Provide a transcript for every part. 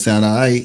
Sound alright.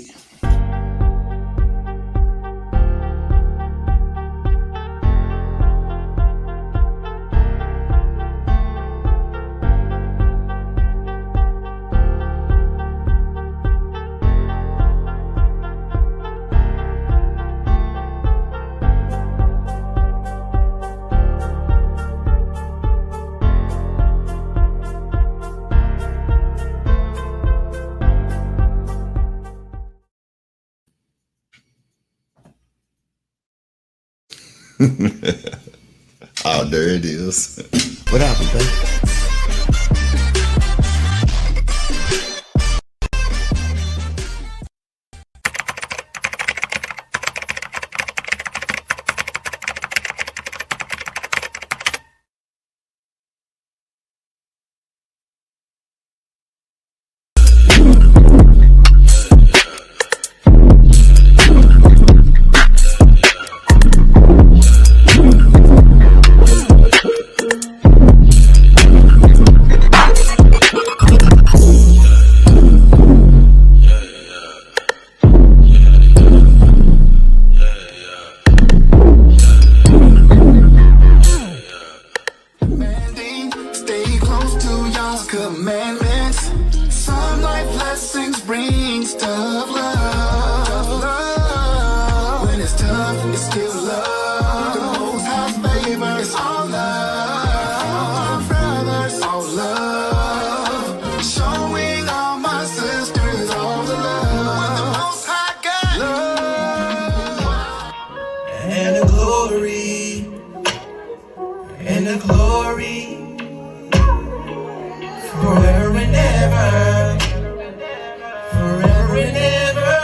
Oh, there it is. What happened, babe? Commandments, some life lessons bring tough love. When it's tough, it's still love. The most high favor is all love. Brothers, all love. Showing all my sisters all the love. When the most high got love. And the glory, and the glory. Forever and ever, forever and ever.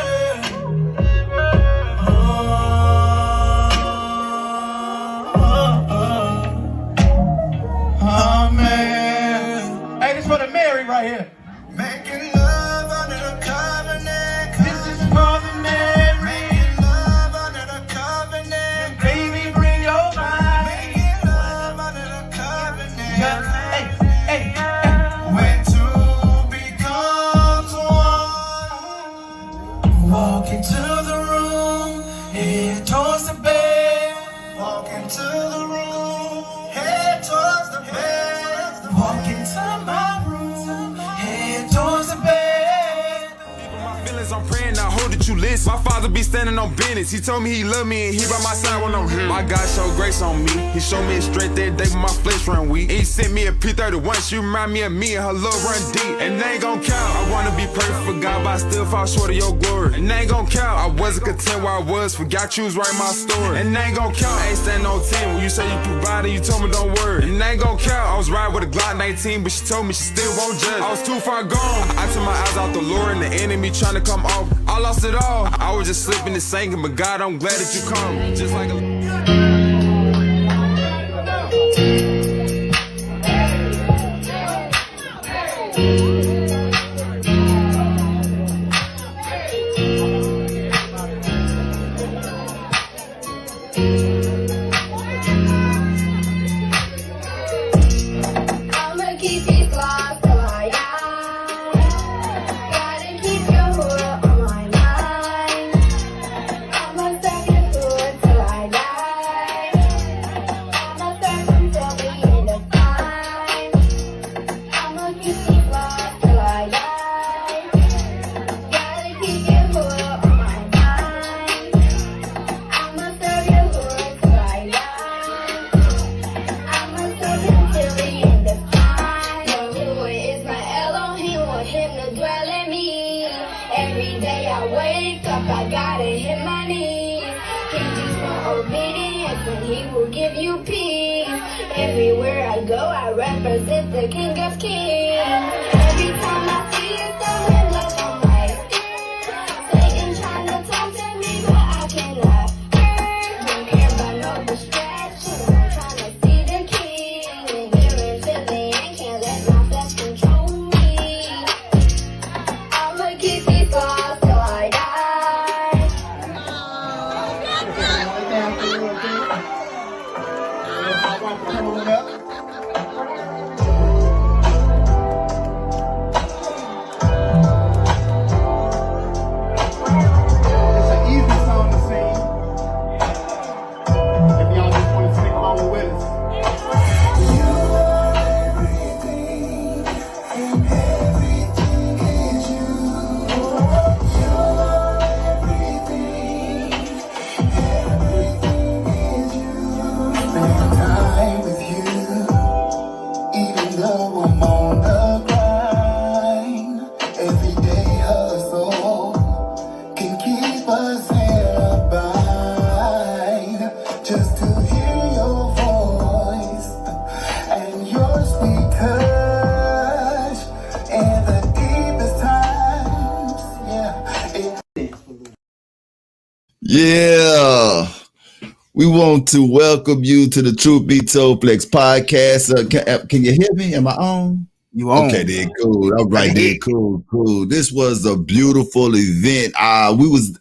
Amen. Hey, this for the Mary right here. Making love under the covenant. This is for the Mary. Making love under the covenant. Baby, bring your body. Making love under the covenant. Just, hey, hey, hey. When two becomes one. Walk into the room, head towards the bed. Walk into the room, head towards the bed. Walk into my room, head towards the bed. My feelings, I'm praying, I hope that you listen. My father be standing on business. He told me he loved me and he by my side when I'm here. My God showed grace on me. He showed me his strength that day when my flesh run weak. He sent me a P31. She remind me of me and her love run deep. And they ain't gon' count. I wanna be perfect for God, but I still fall short of your glory. And they ain't gon' count. I wasn't content where I was, forgot you was writing my story. And they ain't gon' count. I ain't standing on 10 when you say you provided, you told me don't worry. And they ain't gon' count. I was riding with a Glock 19, but she told me she still won't judge. I was too far gone. I took my eyes out the Lord and the enemy trying to come off. I lost it all. I was just slipping and sinking, but God, I'm glad that you come. Just like a I'ma keep it close till I die. Gotta keep your hood on my mind. I'ma serve your hood till I die. I'ma serve until the end of time. I'ma keep it close till I die. Gotta keep your hood on my mind. I'ma serve your hood till I die. I'ma serve until the end of time. Lord is my Elohim, want him to dwell in me. Every day I wake up, I gotta hit my knees. King just want obedience and he will give you peace. Everywhere I go, I represent the King of Kings. Every time I see it, throwing love on my ear. Satan trying to talk to me, but I cannot hear. Don't care about no distractions. I'm trying to see the King. And here until the end, can't let my flesh control me. I'ma keep these flaws till I die. Come on up. Yeah. We want to welcome you to the Truth Be Told Flex podcast. Can you hear me? Am I on? You own. Okay, then cool. All right, then cool. This was a beautiful event. I was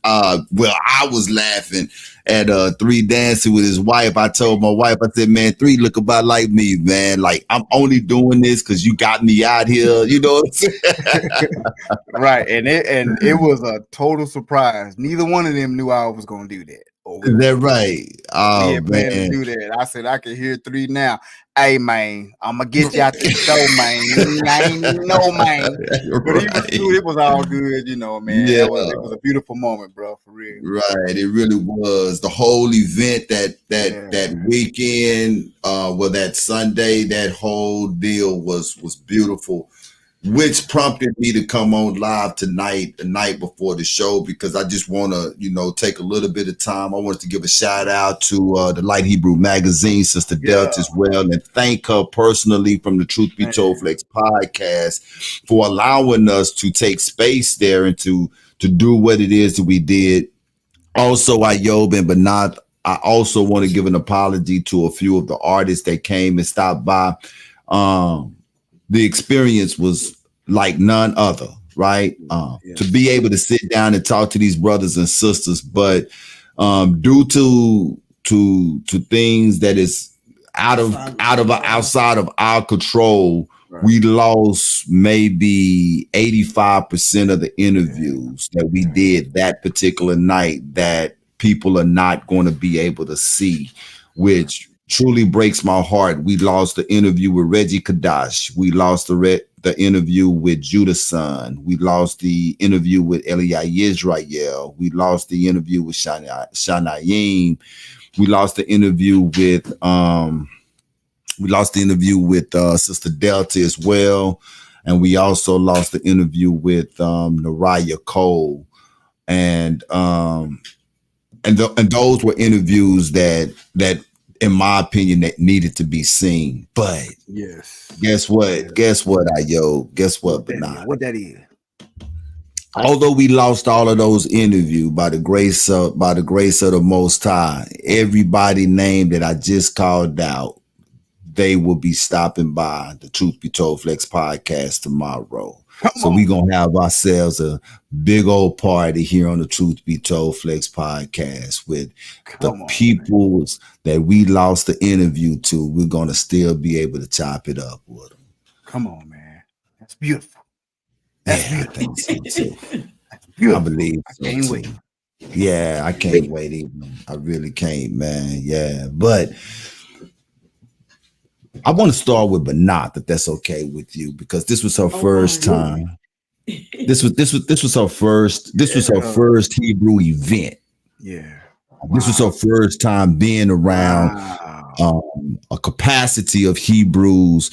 laughing at Three dancing with his wife. I told my wife, I said, man, Three look about like me, man. Like I'm only doing this because you got me out here. You know what I'm saying? Right, and it was a total surprise. Neither one of them knew I was gonna do that. Is that right? Oh, Yeah, plan to man. do that. I said I can hear Three now. Hey man, I'm gonna get you out the show, man. I ain't no man. But it was all good, you know, man. Yeah. It was a beautiful moment, bro, for real. Right, it really was. The whole event that weekend, that Sunday, that whole deal was beautiful, which prompted me to come on live tonight, the night before the show, because I just want to, take a little bit of time. I wanted to give a shout out to the Light Hebrew Magazine, Sister Delta as well, and thank her personally from the Truth Be Told Flex podcast for allowing us to take space there and to do what it is that we did. Also, Ayob and Banat, I also want to give an apology to a few of the artists that came and stopped by. The experience was like none other, right? To be able to sit down and talk to these brothers and sisters, but due to things that is outside of our control, we lost maybe 85% of the interviews that we did that particular night that people are not going to be able to see, which truly breaks my heart. We lost the interview with Reggie Kadash. We lost the interview with Judah's son. We lost the interview with Eli Israel. We lost the interview with Shanayim. We lost the interview with Sister Delta as well. And we also lost the interview with Nariah Cole. And those were interviews that in my opinion, that needed to be seen. But guess what? Guess what, Ayo? Guess what, Banana? What that is? Although we lost all of those interviews by the grace of the Most High, everybody named that I just called out, they will be stopping by the Truth Be Told Flex podcast tomorrow. So we're going to have ourselves a big old party here on the Truth Be Told Flex podcast with the people that we lost the interview to. We're going to still be able to chop it up with them. Come on, man. That's beautiful. That's beautiful. I think so too. That's beautiful. I believe so. I can't too. wait. Yeah, I can't wait even. I really can't, man. Yeah, but I want to start with Banat, if that's okay with you, because this was her first time. This was her first Hebrew event. Yeah. This was her first time being around a capacity of Hebrews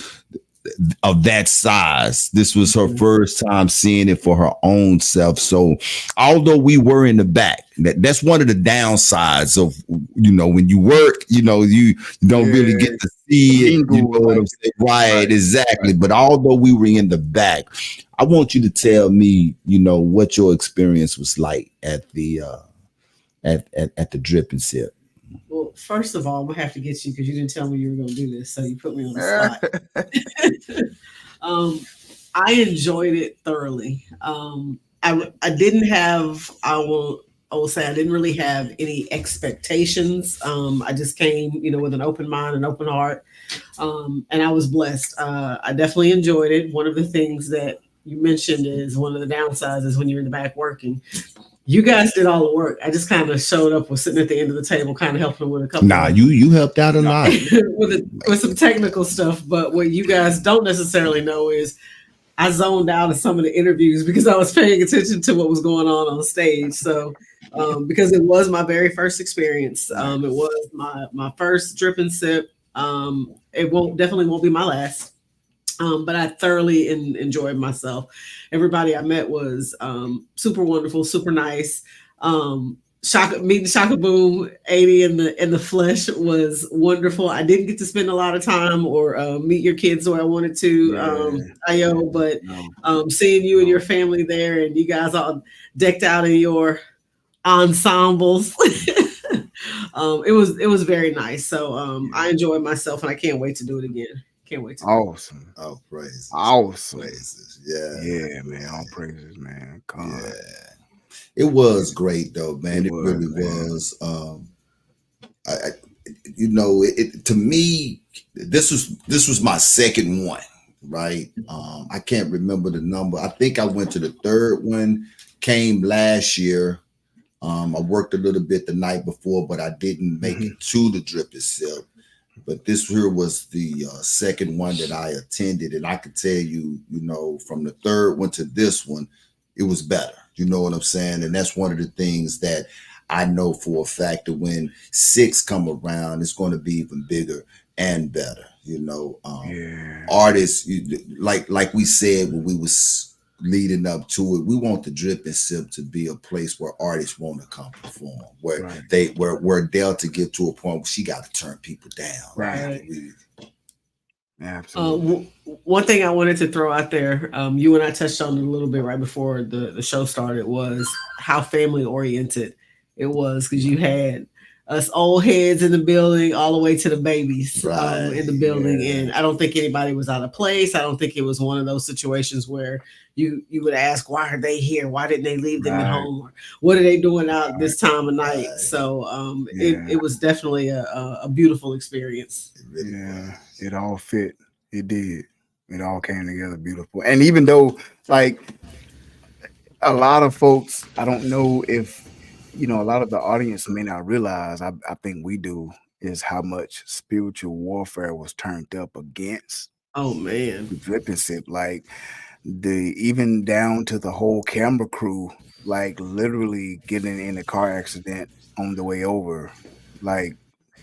of that size. This was her first time seeing it for her own self. So although we were in the back, that's one of the downsides of, when you work, you don't really get to see it. You know what I'm saying? Right, exactly. But although we were in the back, I want you to tell me, what your experience was like at the at the drip and sip. Well, first of all, I'm gonna have to get you because you didn't tell me you were gonna do this, so you put me on the spot. I enjoyed it thoroughly. I didn't have. I will say I didn't really have any expectations. I just came, with an open mind and open heart, and I was blessed. I definitely enjoyed it. One of the things that you mentioned is one of the downsides is when you're in the back working. You guys did all the work. I just kind of showed up, was sitting at the end of the table, kind of helping them with a couple. Nah, you helped out a lot with some technical stuff. But what you guys don't necessarily know is I zoned out of some of the interviews because I was paying attention to what was going on stage. So because it was my very first experience, it was my first drip and sip. It definitely won't be my last. But I thoroughly enjoyed myself. Everybody I met was super wonderful, super nice. Meeting Shaka Boom 80 in the flesh was wonderful. I didn't get to spend a lot of time or meet your kids the way I wanted to, Ayo, but seeing you and your family there and you guys all decked out in your ensembles. It was very nice. So I enjoyed myself, and I can't wait to do it again. Can't wait to do it. Awesome. Oh, praises, Awesome. praises. Yeah, Yeah, man. All praises, man. God. yeah. It was great though, It man. It was, really man. was. I you know, to me, this was my second one, right? I can't remember the number. I think I went to the third one. Came last year. I worked a little bit the night before, but I didn't make Mhm. it to the drip itself. But this here was the second one that I attended, and I could tell you, you know, from the third one to this one, it was better. You know what I'm saying? And that's one of the things that I know for a fact that when six come around, it's going to be even bigger and better. You know, Yeah. artists like we said when we was leading up to it, we want the drip and sip to be a place where artists want to come perform, where Right. where Delta get to a point where she got to turn people down. Right. Uh, Absolutely. One thing I wanted to throw out there, you and I touched on it a little bit right before the show started, was how family oriented it was, because you had us old heads in the building all the way to the babies Right. in the building, Yeah. and I don't think anybody was out of place. I don't think it was one of those situations where you would ask, why are they here? Why didn't they leave them at Right. home? Or what are they doing out Right. this time of night? Right. So Yeah. it was definitely a beautiful experience. It really Yeah. was. It all fit. It did. It all came together beautiful. And even though, like, a lot of folks, I don't know if, a lot of the audience may not realize, I think we do, is how much spiritual warfare was turned up against Oh the man. drip and sip. Like, even down to the whole camera crew, like literally getting in a car accident on the way over, like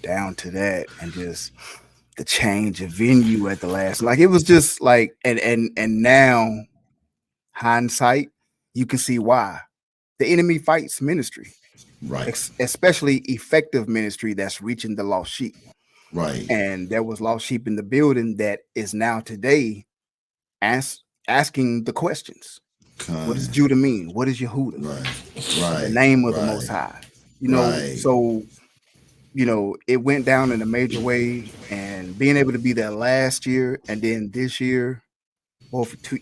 down to that, and just the change of venue at the last. Like, it was just like, and now hindsight, you can see why the enemy fights ministry, Right. especially effective ministry that's reaching the lost sheep. Right. And there was lost sheep in the building that is now today asking the questions. What does Con. Judah mean? What is Yehuda? Right. The Right. name of the Most Right. High. Right. So it went down in a major way, and being able to be there last year and then this year, both 2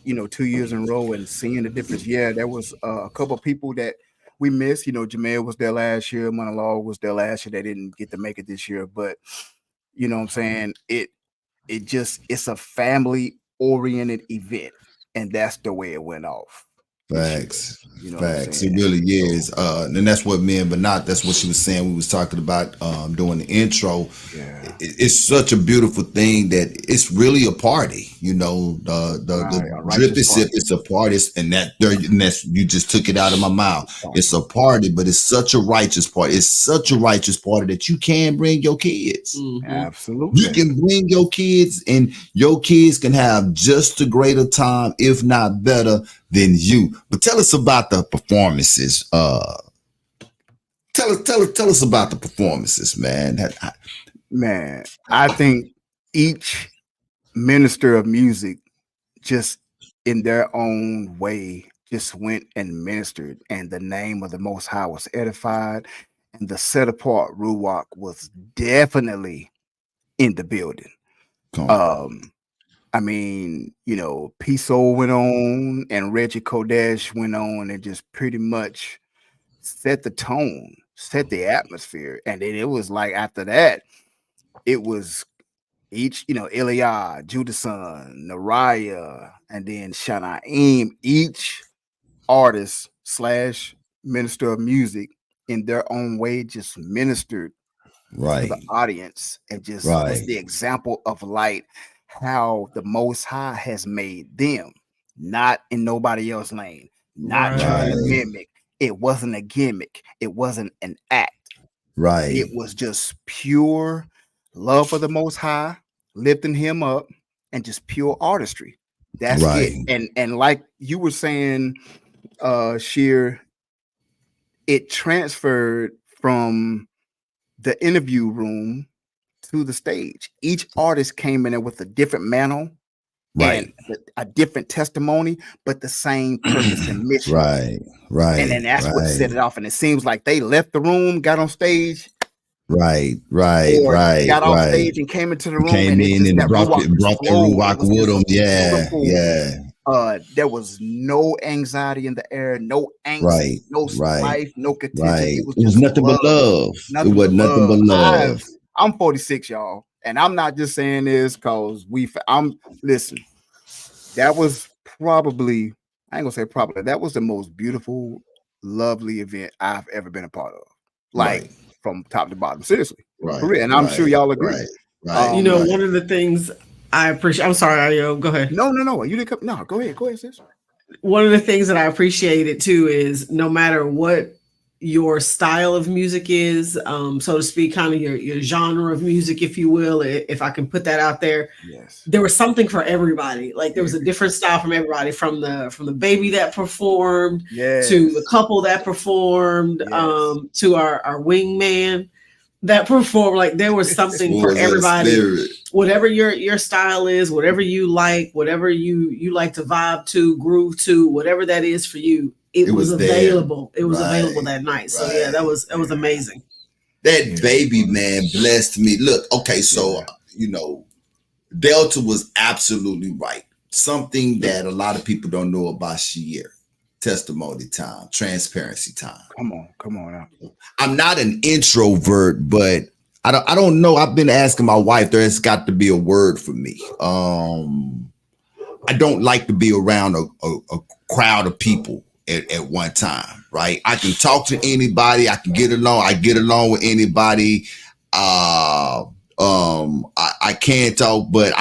years in a row, and seeing the difference. Yeah, there was a couple of people that we missed. Jamel was there last year. Monologue was there last year. They didn't get to make it this year, but you know what I'm saying? It's a family oriented event, and that's the way it went off this year. Facts. You know what I'm Facts. It saying? really is. And that's what me and Banat, that's what she was saying. We was talking about doing the intro. Yeah. It's such a beautiful thing that it's really a party. The Right, a drip righteous and sip, party. it's a party, and that's you just took it out of my mouth. It's a party, but it's such a righteous party. It's such a righteous party that you can bring your kids. Mhm. Absolutely. You can bring your kids, and your kids can have just a greater time, if not better, than you. But tell us about the performances. Tell us about the performances, man. Man, I think each minister of music, just in their own way, just went and ministered, and the name of the Most High was edified, and the set apart Ruach was definitely in the building. Come on. I mean, Piso went on, and Reggie Kodesh went on, and just pretty much set the tone, set the atmosphere, and then it was like after that, it was each, Eliah, Judason, Nariah, and then Shanaim, each artist slash minister of music in their own way just ministered to Right. the audience and just was Right. the example of light, how the Most High has made them, not in nobody else's lane, not trying to Right. mimic. It wasn't a gimmick. It wasn't an act. Right. It was just pure love for the Most High, lifting him up, and just pure artistry. That's Right. it. And like you were saying, Sheer, it transferred from the interview room to the stage. Each artist came in there with a different mantle, Right. and a different testimony, but the same purpose and mission. Right. Right. And then that's what set right. it off. And it seems like they left the room, got on stage, Right. Right. or Right. got off Right. stage and came into the room, Came and it in just and that brought ruach just that flowed. Ruach It was with just them. Yeah. beautiful. Yeah. There was no anxiety in the air, no angst, Right. no Right. strife, no contention. Right. It was It was just nothing but love. It Nothing was but nothing but love. I'm 46, y'all, and I'm not just saying this because listen. That was probably, I ain't gonna say probably, that was the most beautiful, lovely event I've ever been a part of. Like Right. from top to bottom, seriously, Right. for real. And I'm sure y'all agree. Right. Right. You know, right. one of the things I appreciate. I'm sorry, Ayo. Go ahead. No, you didn't come. No, go ahead, sis. One of the things that I appreciated too is no matter what your style of music is, so to speak, kind of your genre of music, if you will, if I can put that out there. Yes. There was something for everybody. Like there was a different style from everybody, from the baby that performed, to the couple that performed, to our wingman that performed. Like there was something for everybody. Whatever your style is, whatever you like, whatever you like to vibe to, groove to, whatever that is for you, it was available. It was available that night. So yeah, that was amazing. That baby, man, blessed me. Look, okay, so you know, Delta was absolutely right. Something that a lot of people don't know about Sheer. Testimony time, transparency time. Come on now. I'm not an introvert, but I don't know. I've been asking my wife. There's got to be a word for me. I don't like to be around a crowd of people at one time. Right? I can talk to anybody. I can get along. I get along with anybody. I can't talk, but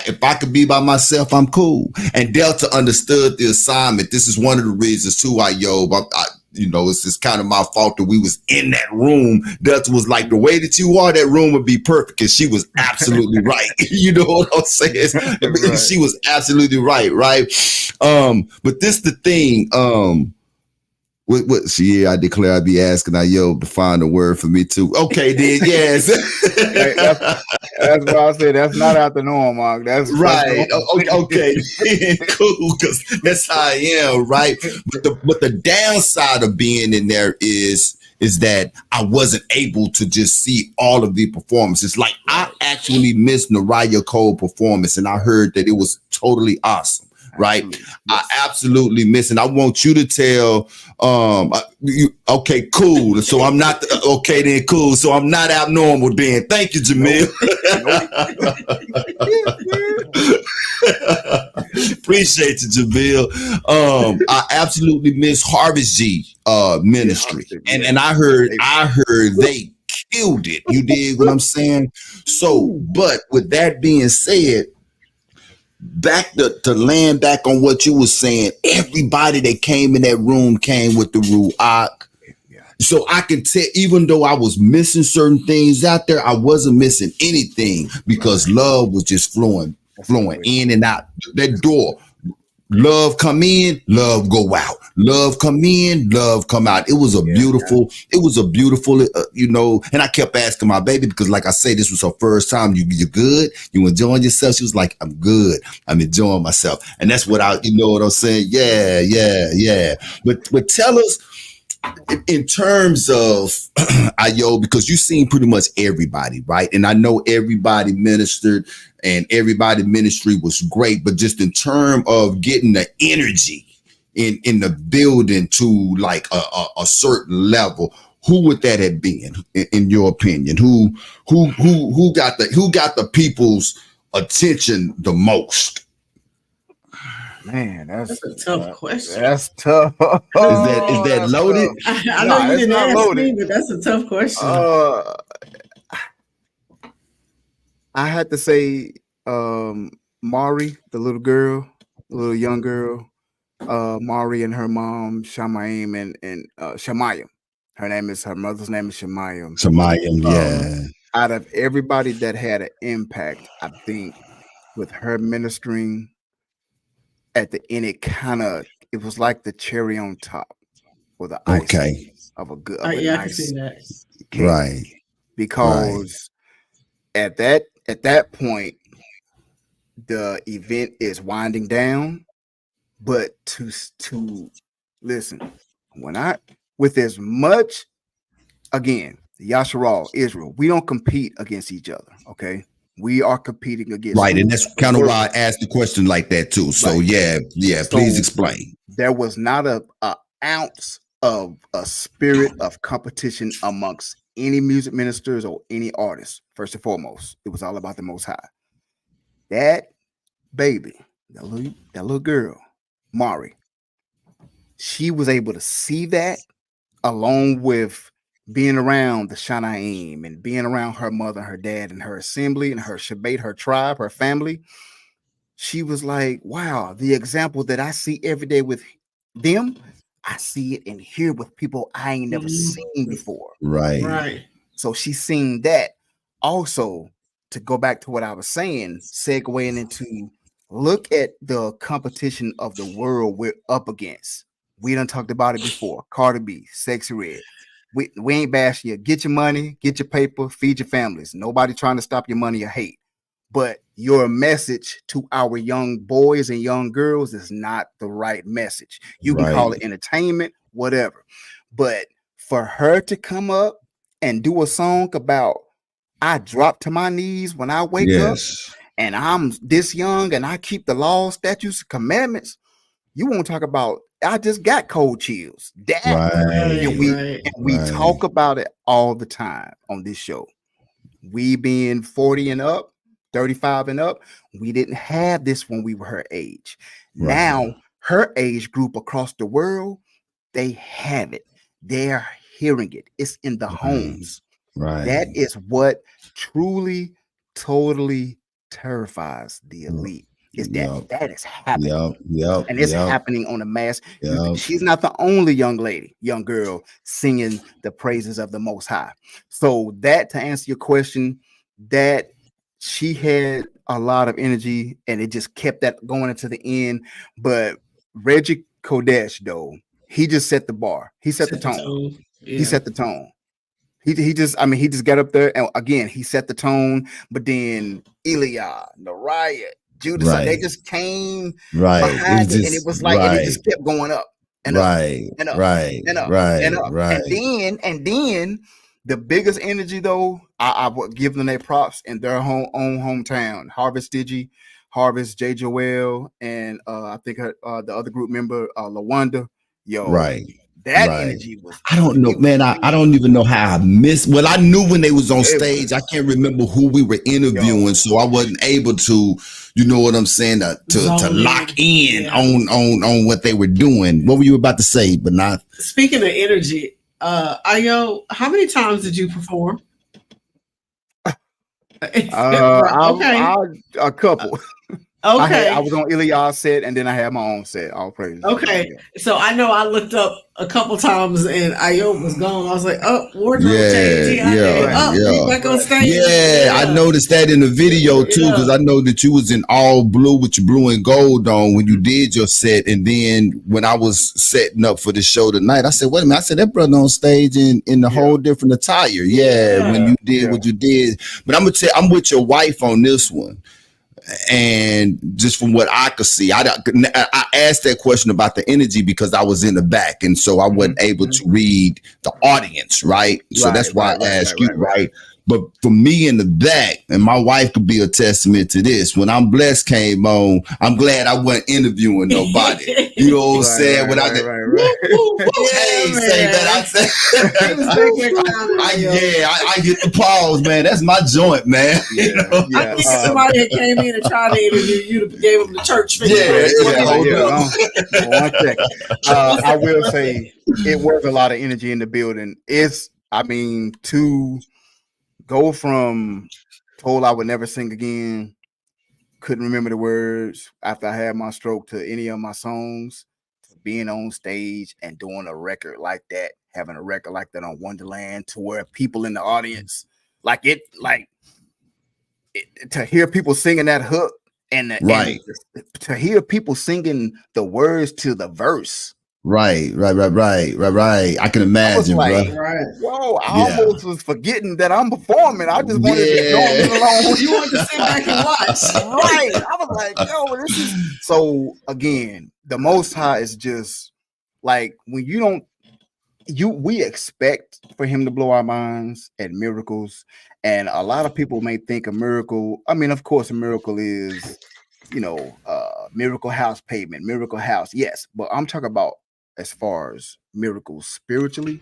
if I could be by myself, I'm cool. And Delta understood the assignment. This is one of the reasons too, you know, it's just kind of my fault that we was in that room. Delta was like, the way that you are, that room would be perfect. And she was absolutely right. You know what I'm saying? Right. She was absolutely right. But this the thing, I declare I'd be asking Ayo to find a word for me too. Okay, then, yes. That's why I said that's not out the norm, Mark. That's right. Okay, cool, because that's how I am, right? But the downside of being in there is that I wasn't able to just see all of the performances. Like I actually missed Naraya Cole performance, and I heard that it was totally awesome. Right. Yes. I absolutely miss it. I want you to tell, okay, cool. So I'm not, okay, then cool. So I'm not abnormal then. Thank you, Jamil. Appreciate you, Jamil. I absolutely miss Harvest G ministry. And I heard they killed it. You dig what I'm saying? So, but with that being said, back to land back on what you were saying, everybody that came in that room came with the Ruach. So I can tell, even though I was missing certain things out there, I wasn't missing anything because love was just flowing in and out that door. Love come in, love go out. Love come in, love come out. It was a beautiful, you know, and I kept asking my baby because like I say, this was her first time. You good? You enjoying yourself? She was like, I'm good. I'm enjoying myself. And that's what you know what I'm saying? Yeah. But tell us, in terms of Ayo, because you've seen pretty much everybody, right? And I know everybody ministered and everybody ministry was great, but just in terms of getting the energy in the building to like a certain level, who would that have been, in your opinion? Who got the people's attention the most? Man, that's a tough question. That's tough. Is that loaded? I know you didn't ask me, but that's a tough question. I had to say Mari, the little young girl, Mari and her mom, Shamayim and Shamayim. Her mother's name is Shamayim. Yeah. Out of everybody that had an impact, I think with her ministering at the end, it was like the cherry on top or the icing of a good. I can see that. Cake. Right. Because at that point, the event is winding down, but to listen, when I with as much again, Yasharal, Israel, we don't compete against each other. Okay, we are competing against Right, who? and that's The kind of why world. I asked the question like that too. So Right. yeah, please So explain. there was not a ounce of a spirit of competition amongst any music ministers or any artists. First and foremost, it was all about the Most High. That baby, that little girl, Mari, she was able to see that along with being around the Shanaim and being around her mother, her dad, and her assembly and her Shabbat, her tribe, her family. She was like, wow, the example that I see every day with them, I see it and hear with people I ain't never seen before. Right, Right. So she's seen that. Also, to go back to what I was saying, segueing into look at the competition of the world we're up against. We done talked about it before. Cardi B, Sexy Red. We ain't bashing you. Get your money, get your paper, feed your families. Nobody trying to stop your money or hate. But your message to our young boys and young girls is not the right message. You can call right. it entertainment, whatever. But for her to come up and do a song about I drop to my knees when I wake up Yes, and I'm this young and I keep the laws, statutes, commandments. You won't talk about I just got cold chills. That Right. and right, we right, talk about it all the time on this show. We being 40 and up, 35 and up, we didn't have this when we were her age. right, Now, her age group across the world, they have it. They're hearing it. It's in the right, homes. That right. is what truly, totally terrifies the elite. Is that Yep, that is happening, yep, yep, and it's yep, happening on a mass. yep. She's not the only young lady, young girl singing the praises of the Most High. So that to answer your question, that she had a lot of energy, and it just kept that going into the end. But Reggie Kodesh, though, he just set the bar. He set the Set the tone. tone. He Yeah. set the tone. He just I mean he just got up there and again he set the tone, but then Ilya, Nariah, Judas, they Right, just came right. It was behind it, and it just was like and it right, just kept going up and up right, and up right, and up and right, up. right, And then the biggest energy though, I would give them their props in their own hometown. Harvest Digi, Harvest, J Joel, and I think the other group member, Lawanda. Yo, right, that right. energy was I don't know, it was man. I crazy. don't even know how I missed. Well, I knew when they was on It stage. I was can't remember who we were yo. interviewing, so I wasn't able to, you know what I'm saying, to Zone lock in. in Yeah. on what they were doing. What were you about to say? But not. Speaking of energy, Ayo, how many times did you perform? Okay. I a couple. I Okay. was on Ilya's set and then I had my own set. All praise. Okay. So I know I looked up a couple times and Ayo was gone. I was like, oh, wardrobe change. Yeah, He out there. yeah, Right, Oh, he yeah. back on right. stage. Yeah, I Yeah. noticed that in the video too, Yeah. because I know that you was in all blue with your blue and gold on when you did your set. And then when I was setting up for the show tonight, I said, wait a minute, I said that brother on stage in the Yeah, whole different attire. Yeah, when Yeah. you did yeah. what you did. But I'm with your wife on this one. And just from what I could see, I asked that question about the energy because I was in the back, and so I wasn't able to read the audience, right? So Right, that's why right, I right, asked right, you, right, right. right? But for me in the back, and my wife could be a testament to this. When I'm blessed came on, I'm glad I wasn't interviewing nobody. You know what I'm Right, saying? right, When I right, said, right, woo, right. woo, woo, Yeah, hey, say that. I man. He was back there said, clowning Ayo. I hit the pause, man. That's my joint, man. You Yeah, know? I yeah. think somebody had came in and tried to interview you to gave him the church finger. Yeah, Like, yeah, Yeah, hold yeah. up. One second. I will say it was a lot of energy in the building. I mean, to go from told I would never sing again, couldn't remember the words after I had my stroke to any of my songs, to being on stage and doing a record like that, having a record like that on Wonderland, to where people in the audience to hear people singing that hook and Right. to hear people singing the words to the verse. Right. I can I was imagine, like, bro. Right. whoa, I Yeah. almost was forgetting that I'm performing. I just wanted to go Yeah. along. You wanted to sit back and watch. Right. I was like, yo, this is so again, the Most High is just like when you don't we expect for him to blow our minds at miracles. And a lot of people may think a miracle. I mean, of course, a miracle is, miracle house pavement, miracle house. Yes, but I'm talking about as far as miracles spiritually,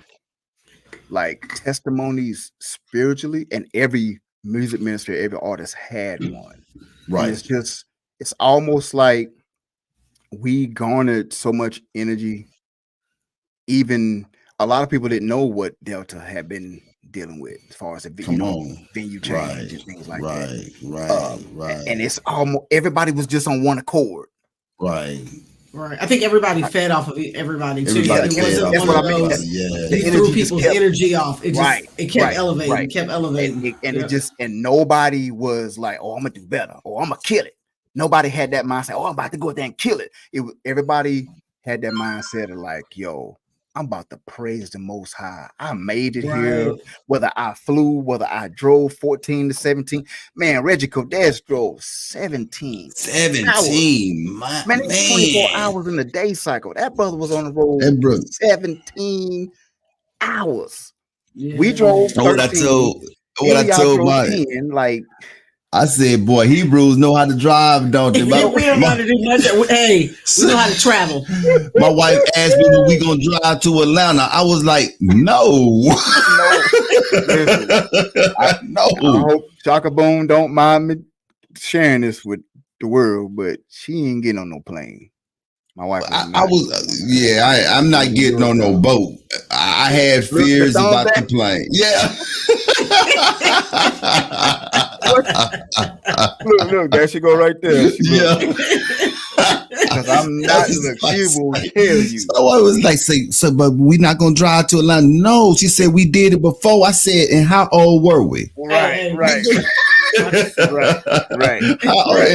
like testimonies spiritually, and every music minister, every artist had one. And Right. it's almost like we garnered so much energy. Even a lot of people didn't know what Delta had been dealing with as far as the Come on. venue change Right. and things like Right. that. Right. And it's almost everybody was just on one accord. Right. Right. I think everybody fed off of everybody too. Everybody It fed wasn't off That's one what of I mean. those. Yeah. The He energy threw just people's kept- energy off. It just Right, it kept right, elevating, right. kept elevating. And Yeah. it just and nobody was like, oh, I'm gonna do better, or I'm gonna kill it. Nobody had that mindset, oh, I'm about to go out there and kill it. Everybody had that mindset of like, yo, I'm about to praise the Most High. I made it here, Right. whether I flew, whether I drove 14 to 17. Man, Reggie Kodesh drove 17. 17. Man, it's 24 hours in the day cycle. That brother was on the road That brother. 17 hours. Yeah. We drove What I 13. told Any of y'all drove my 10. Like, I said, boy, Hebrews know how to drive, don't they? We don't know how to do much. Hey, we know how to travel. My wife asked me when we gonna drive to Atlanta. I was like, no. listen, I No. hope Shaka Boom don't mind me sharing this with the world, but she ain't getting on no plane. My wife was I not. was, yeah, I'm not getting on no boat. I had fears thumbs about the back. plane. Yeah. Look, there she go right there. Yeah. Because I'm not. Look, she will tell you. So I was like, but we not gonna drive to Atlanta. No, she said we did it before. I said, and how old were we? Right.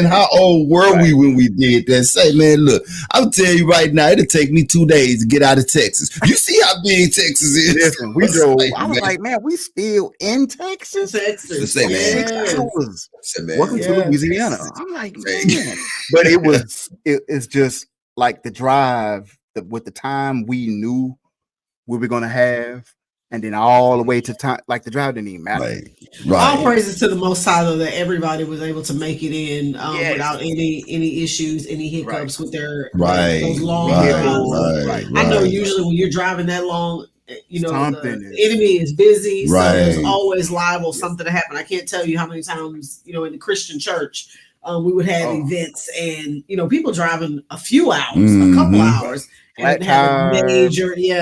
How old were we when we did that? Say, man, look, I'm telling you right now, it'll take me 2 days to get out of Texas. You see how big Texas is? Listen, we drove. I was like, man, we still in Texas. Say, man. 6 hours. Say, man. Welcome to Yeah. Louisiana. I'm like, man. But it's just like the drive with the time we knew we were gonna have, and then all the way to time, like the drive didn't even matter. All praises to the Most High, though, that everybody was able to make it in Yes. without any issues, any hiccups with their those long Right. drives. I know usually when you're driving that long, you know, Something the enemy is busy, so Right. there's always liable something to happen. I can't tell you how many times, you know, in the Christian church, we would have events and, you know, people driving a few hours, a couple hours, and have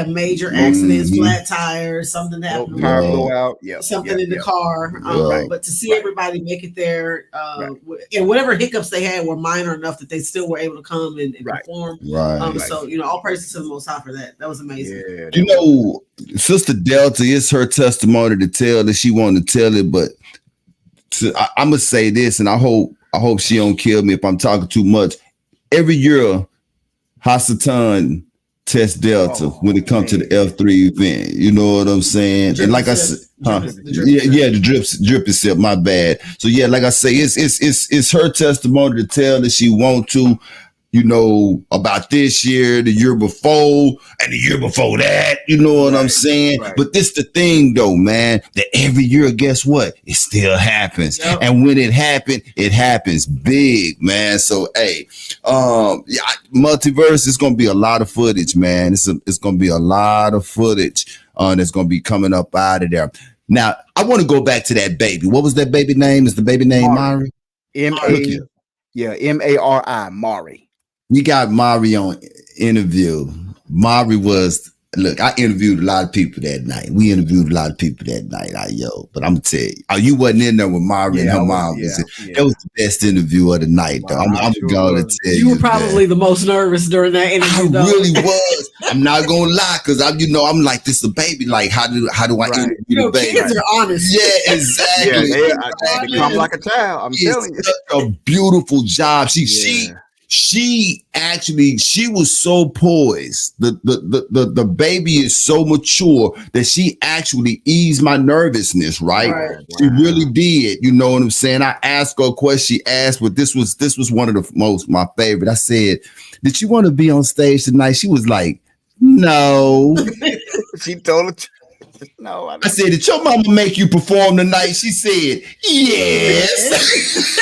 major accidents, flat tires, something happened, Tire blow out, something in the car. But to see everybody make it there, and whatever hiccups they had were minor enough that they still were able to come and perform. So, you know, all praises to the Most High for that. That was amazing. You know, Sister Delta, it's her testimony to tell that she wanted to tell it, but I'm gonna say this, and I hope she don't kill me if I'm talking too much. Every year, Hasatan test Delta when it comes to the F3 event. You know what I'm saying? And like I said, the drip is sip. My bad. So yeah, like I say, it's her testimony to tell that she want to. You know, about this year, the year before, and the year before that, you know what I'm saying? But this the thing though, man, that every year, guess what? It still happens. And when it happens big, man. So, hey, Multiverse is going to be a lot of footage, man. It's going to be a lot of footage that's going to be coming up out of there. Now, I want to go back to that baby. What was that baby name? Is the baby name Mari? M-A-R-I, Mari. We got Mari on interview. Mari was, look, I interviewed a lot of people that night. We interviewed a lot of people that night. But I'm going to tell you, you wasn't in there with Mari and her mom. That was the best interview of the night, though. I'm going to tell you. You were probably the most nervous during that interview, I really was. I'm not going to lie, because I'm like, this is a baby. Like, how do I interview the baby? Kids are honest. Yeah, exactly. They come like a child. I'm telling you. Such a beautiful job. she was so poised. The baby is so mature that she actually eased my nervousness, right? Right. She really did. You know what I'm saying? I asked her a question, she asked, but this was one of my favorite. I said, did you want to be on stage tonight? She was like, no. She told her, no. I said, did your mama make you perform tonight? She said, yes.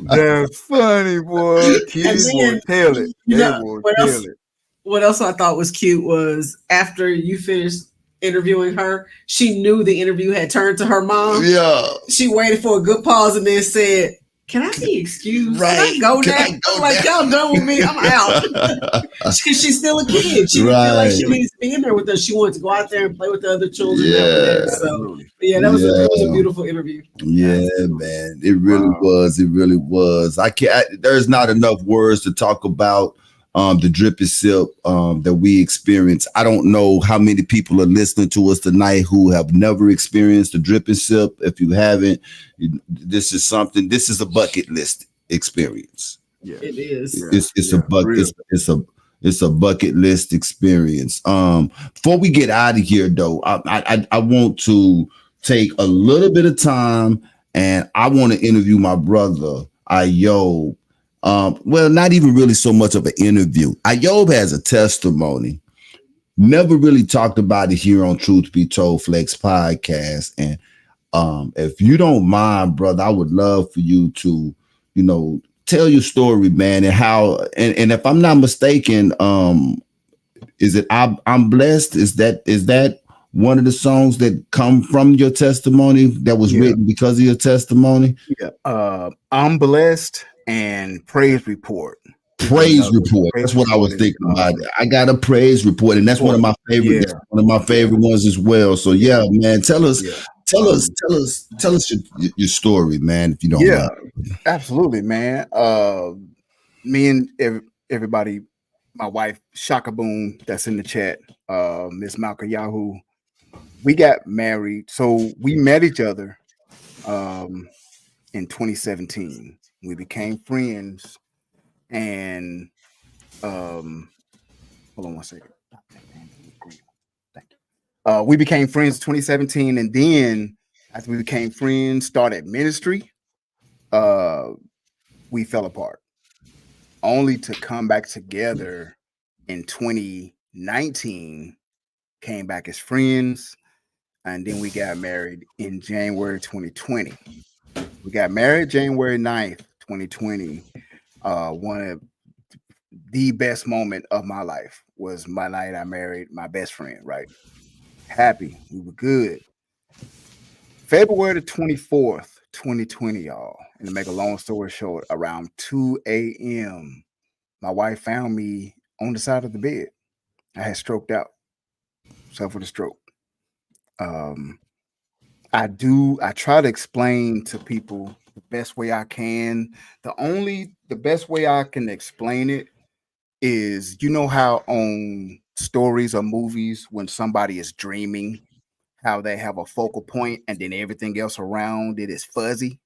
That's funny, boy. Kids will tell it. You They know, will what tell else? it. What else I thought was cute was after you finished interviewing her, she knew the interview had turned to her mom. Yeah. She waited for a good pause and then said, "Can I be excused? Right. Can I go Can now?" I go I'm like, now? y'all done with me. I'm out. Because she's still a kid. She didn't feel like she Right. needs to be in there with us. She wanted to go out there and play with the other children that were Yeah. there. So, Absolutely. but yeah, it was a Yeah. beautiful interview. Yeah, Absolutely. man. It really Wow. was. It really was. There's not enough words to talk about the drip and sip that we experienced. I don't know how many people are listening to us tonight who have never experienced the drip and sip. If you haven't, this is a bucket list experience. Yeah. It is. Yeah. It's a bucket list experience. Before we get out of here though, I want to take a little bit of time and I want to interview my brother Ayob. Well, not even really so much of an interview. Ayob has a testimony. Never really talked about it here on Truth Be Told Flex podcast. And if you don't mind, brother, I would love for you to, tell your story, man, and how. And if I'm not mistaken, is it I'm blessed? Is that one of the songs that come from your testimony that was written because of your testimony? Yeah. I'm blessed and praise report. Praise report. That's what I was thinking about. I got a praise report, and that's one of my favorite. Yeah. One of my favorite ones as well. So yeah, man, tell us your story, man, if you don't mind. Absolutely, man. Me and everybody, my wife Shaka Boom, that's in the chat, Miss Malka Yahoo, we got married. So we met each other in 2017. We became friends, and hold on one second. Thank you. We became friends in 2017, and then after we became friends, started ministry. We fell apart, only to come back together in 2019. Came back as friends, and then we got married in January 2020. We got married January 9th, 2020. One of the best moment of my life was my night I married my best friend, right? Happy. We were good. February the 24th, 2020, y'all. And to make a long story short, around 2 a.m., my wife found me on the side of the bed. I had stroked out, suffered a stroke. I try to explain to people the best way I can. The best way I can explain it is, how on stories or movies when somebody is dreaming, how they have a focal point and then everything else around it is fuzzy.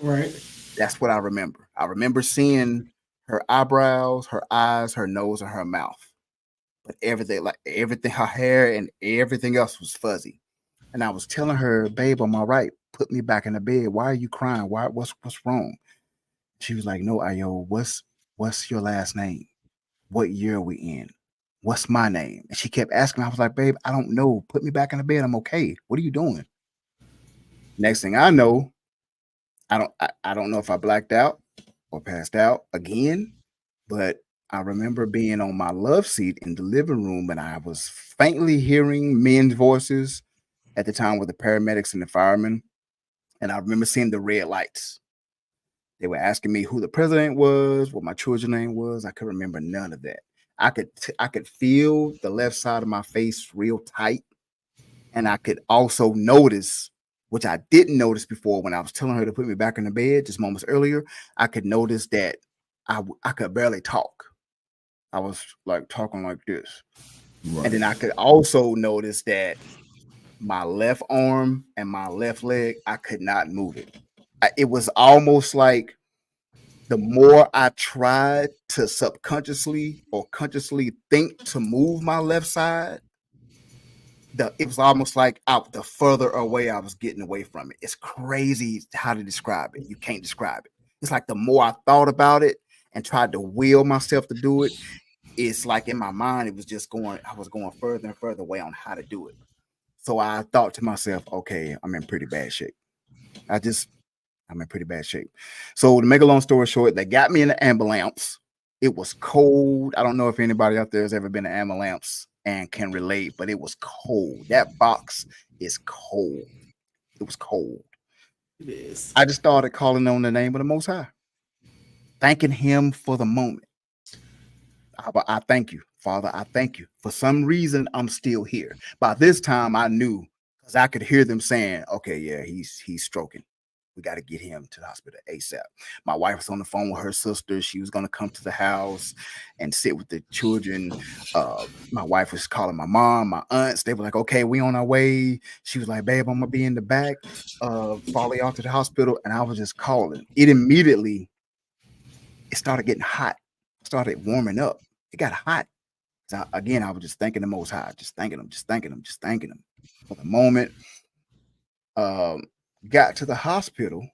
Right. That's what I remember. I remember seeing her eyebrows, her eyes, her nose, and her mouth. But everything, her hair and everything else was fuzzy. And I was telling her, babe, I'm all right. Put me back in the bed. Why are you crying? What's wrong? She was like, no, Ayo, what's your last name? What year are we in? What's my name? And she kept asking. I was like, babe, I don't know. Put me back in the bed. I'm okay. What are you doing? Next thing I know, I don't know if I blacked out or passed out again, but I remember being on my love seat in the living room and I was faintly hearing men's voices at the time with the paramedics and the firemen. And I remember seeing the red lights. They were asking me who the president was, what my children's name was. I could remember none of that. I could feel the left side of my face real tight. And I could also notice, which I didn't notice before when I was telling her to put me back in the bed just moments earlier, I could notice that I could barely talk. I was like talking like this. Right. And then I could also notice that my left arm and my left leg, I could not move it. it was almost like the more I tried to subconsciously or consciously think to move my left side, it was almost like the further away I was getting away from it. It's crazy how to describe it. You can't describe it. It's like the more I thought about it and tried to will myself to do it, it's like in my mind, it was just I was going further and further away on how to do it. So I thought to myself, okay, I'm in pretty bad shape. I'm in pretty bad shape. So to make a long story short, they got me in the ambulance. It was cold. I don't know if anybody out there has ever been in an ambulance and can relate, but it was cold. That box is cold. It was cold. It is. I just started calling on the name of the Most High, thanking Him for the moment. I thank you, Father. I thank you. For some reason, I'm still here. By this time, I knew because I could hear them saying, "Okay, yeah, he's stroking. We got to get him to the hospital ASAP." My wife was on the phone with her sister. She was going to come to the house and sit with the children. My wife was calling my mom, my aunts. They were like, "Okay, we on our way." She was like, "Babe, I'm going to be in the back. Follow y'all to the hospital." And I was just calling. It started getting hot. Started warming up. It got hot. So again, I was just thanking the Most High, just thanking him for the moment. Got to the hospital.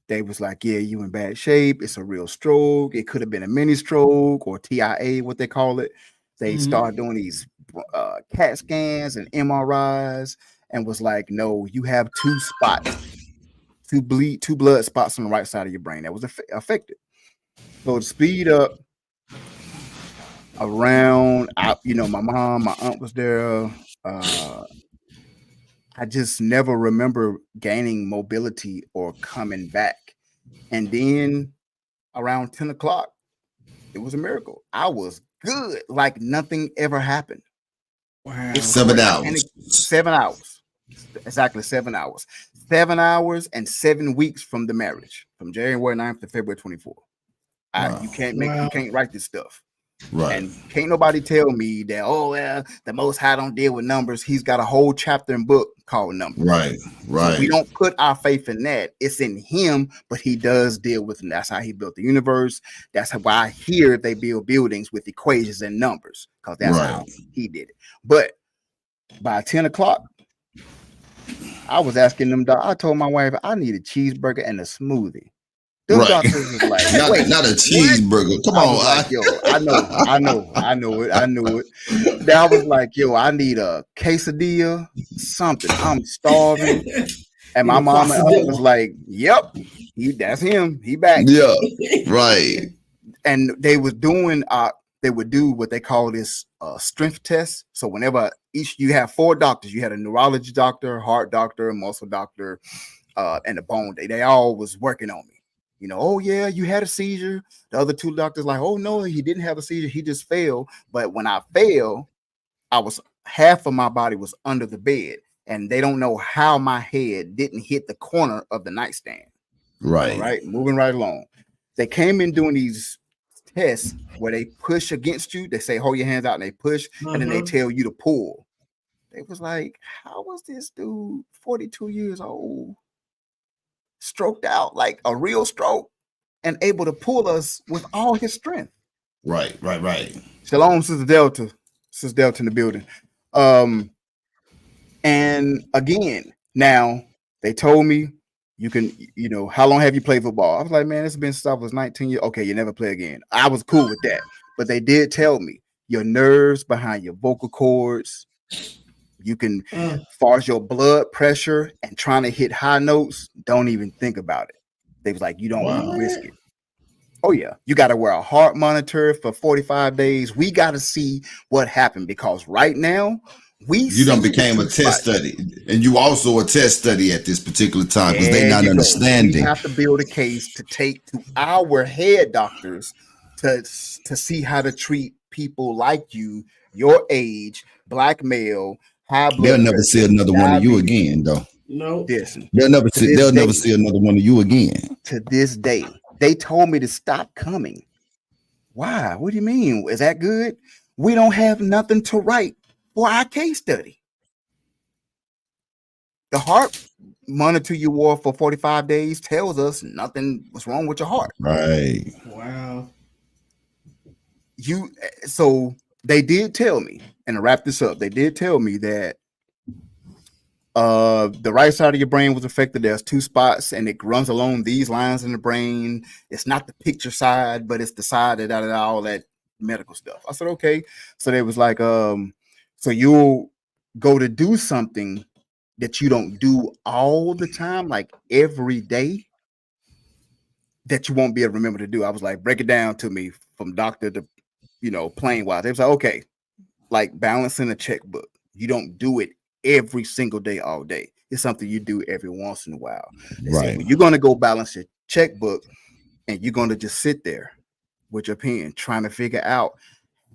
They was like, "Yeah, you in bad shape. It's a real stroke. It could have been a mini stroke or TIA, what they call it." They started doing these CAT scans and MRIs and was like, "No, you have two blood spots on the right side of your brain that was affected." So to speed up, around, my mom, my aunt was there. I just never remember gaining mobility or coming back. And then around 10 o'clock, it was a miracle. I was good, like nothing ever happened. Wow. 7 hours. 7 hours. Exactly 7 hours. 7 hours and 7 weeks from the marriage, from January 9th to February 24th. Wow. You can't write this stuff. Right. And can't nobody tell me that, oh, well, the Most High don't deal with numbers. He's got a whole chapter and book called Numbers. Right. So we don't put our faith in that. It's in Him, but He does deal with them. That's how He built the universe. That's why I hear they build buildings with equations and numbers, because that's how He did it. But by 10 o'clock, I was asking them, I told my wife, I need a cheeseburger and a smoothie. Those doctors was like, not a cheeseburger. Come on, like, yo, I knew it. Then I was like, yo, I need a quesadilla, something. I'm starving. And my mom was like, yep, that's him. He back. Yeah, right. And they was doing they would do what they call this strength test. So whenever you have 4 doctors, you had a neurology doctor, heart doctor, muscle doctor, and a bone. They all was working on me. Oh yeah, you had a seizure. The other 2 doctors like, oh no, he didn't have a seizure. He just fell. But when I fell, half of my body was under the bed, and they don't know how my head didn't hit the corner of the nightstand. Right. All right, moving right along. They came in doing these tests where they push against you. They say, hold your hands out, and they push, and then they tell you to pull. They was like, how was this dude 42 years old, stroked out like a real stroke, and able to pull us with all his strength? Right. Shalom, Sister Delta in the building. And again, now they told me you can, how long have you played football? I was like, man, it's been since I was 19 years. Okay, you never play again. I was cool with that. But they did tell me your nerves behind your vocal cords, you can, as far as your blood pressure and trying to hit high notes, don't even think about it. They was like, you don't want to risk it. Oh yeah, you got to wear a heart monitor for 45 days. We got to see what happened, because right now you done became a test study, and you also a test study at this particular time because they not understanding. We have to build a case to take to our head doctors to see how to treat people like you, your age, black male, high blood pressure. They'll never see another one of you again, though. No, they'll never see another one of you again. To this day, they told me to stop coming. Why? What do you mean? Is that good? We don't have nothing to write for our case study. The heart monitor you wore for 45 days tells us nothing was wrong with your heart. Right. Wow. So they did tell me, and to wrap this up, they did tell me that the right side of your brain was affected. There's 2 spots, and it runs along these lines in the brain. It's not the picture side, but it's the side that all that medical stuff. I said, okay. So they was like, so you'll go to do something that you don't do all the time, like every day, that you won't be able to remember to do. I was like, break it down to me from doctor to, plain wise. They was like, okay, like balancing a checkbook. You don't do it every single day, all day. It's something you do every once in a while. They said, well, you're going to go balance your checkbook, and you're going to just sit there with your pen trying to figure out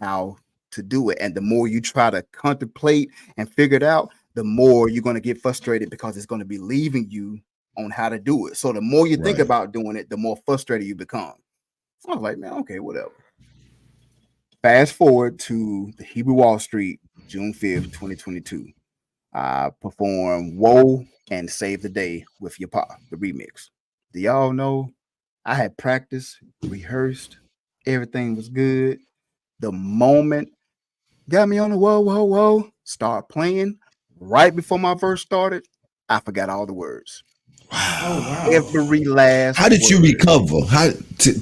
how to do it. And the more you try to contemplate and figure it out, the more you're going to get frustrated, because it's going to be leaving you on how to do it. So the more you think about doing it, the more frustrated you become. I was like, man, okay, whatever. Fast forward to the Hebrew Wall Street, June 5th, 2022. I performed Whoa and Save the Day with Your Pa, the remix. Do y'all know I had practiced, rehearsed, everything was good. The moment got me on the whoa, whoa, whoa, start playing right before my verse started, I forgot all the words. Wow. Oh, wow. Every last How did you recover?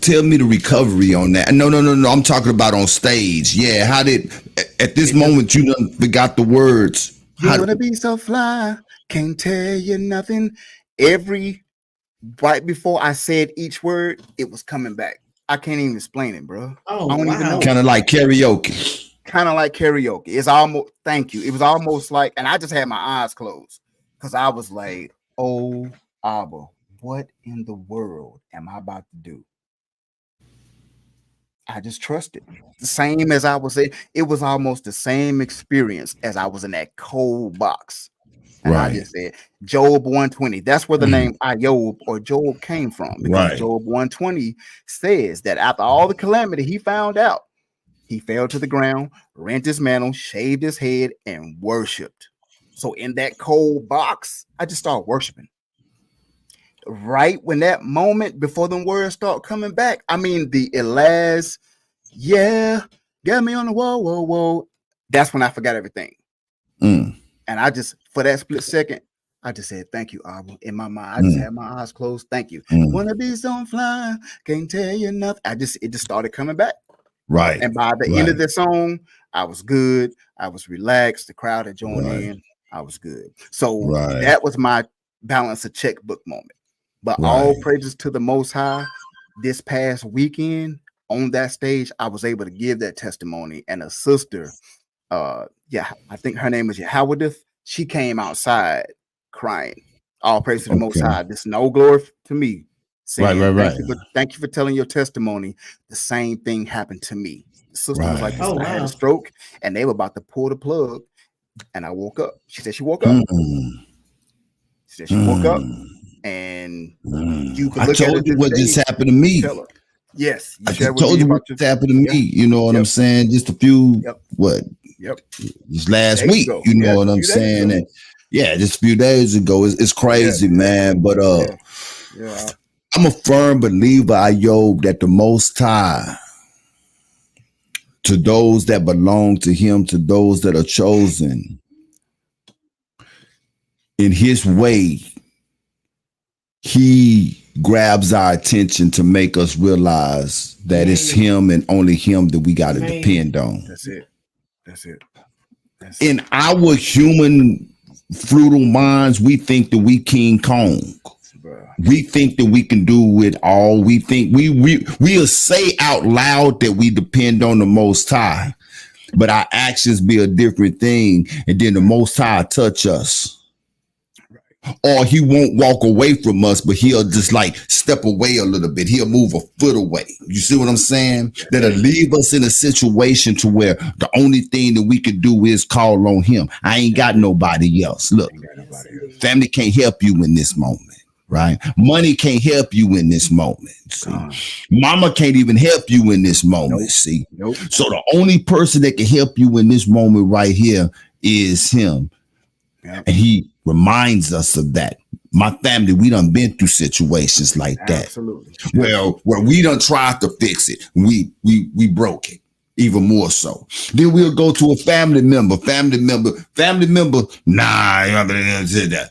Tell me the recovery on that. No. I'm talking about on stage. Yeah. How did at this moment you done forgot the words? You wanna be so fly, can't tell you nothing. Right before I said each word, it was coming back. I can't even explain it, bro. Oh, I don't even know. Kind of like karaoke. It's almost, thank you. It was almost like, and I just had my eyes closed, because I was like, oh, Abba, what in the world am I about to do? I just trusted. The same as I was saying, it was almost the same experience as I was in that cold box. And I just said, Job 120. That's where the name Ayob or Job came from, because Job 120 says that after all the calamity he found out, he fell to the ground, rent his mantle, shaved his head, and worshiped. So in that cold box, I just started worshiping. Right when that moment before the words start coming back, I mean, the last, yeah, got me on the whoa, whoa, whoa. That's when I forgot everything. And I just, for that split second, I just said, thank you, Abba. In my mind, I just had my eyes closed. Thank you. Wanna be so fly, can't tell you nothing. It just started coming back. Right. And by the end of the song, I was good. I was relaxed. The crowd had joined in. I was good. So that was my balance a checkbook moment. But all praises to the Most High. This past weekend on that stage, I was able to give that testimony. And a sister, I think her name is Yahawdith. She came outside crying. All praise to the Most High. This no glory to me. Saying, thank you for telling your testimony. The same thing happened to me. The sister was like, I had a stroke, and they were about to pull the plug, and I woke up. She said she woke up. She said she woke up, and you could look at it. What just happened to me. Yes, I just told you what just happened to me. You know what I'm saying? Just a few just last week. You know what I'm saying? And just a few days ago. It's crazy, man. But I'm a firm believer, Ayob, that the Most High, to those that belong to him, to those that are chosen, in his way, he grabs our attention to make us realize that it's him and only him that we got to depend on. That's it. In our human fruitful minds, we think that we King Kong. We think that we can do it all. We think we'll say out loud that we depend on the Most High, but our actions be a different thing. And then the Most High touch us. Or he won't walk away from us, but he'll just like step away a little bit. He'll move a foot away. You see what I'm saying? That'll leave us in a situation to where the only thing that we could do is call on him. I ain't got nobody else. Look, family can't help you in this moment. Right? Money can't help you in this moment. See? Mama can't even help you in this moment. See? So the only person that can help you in this moment right here is him. And he reminds us of that. My family, we done been through situations like that. Absolutely. Where we done tried to fix it. We broke it. Even more so. Then we'll go to a family member. Nah, that.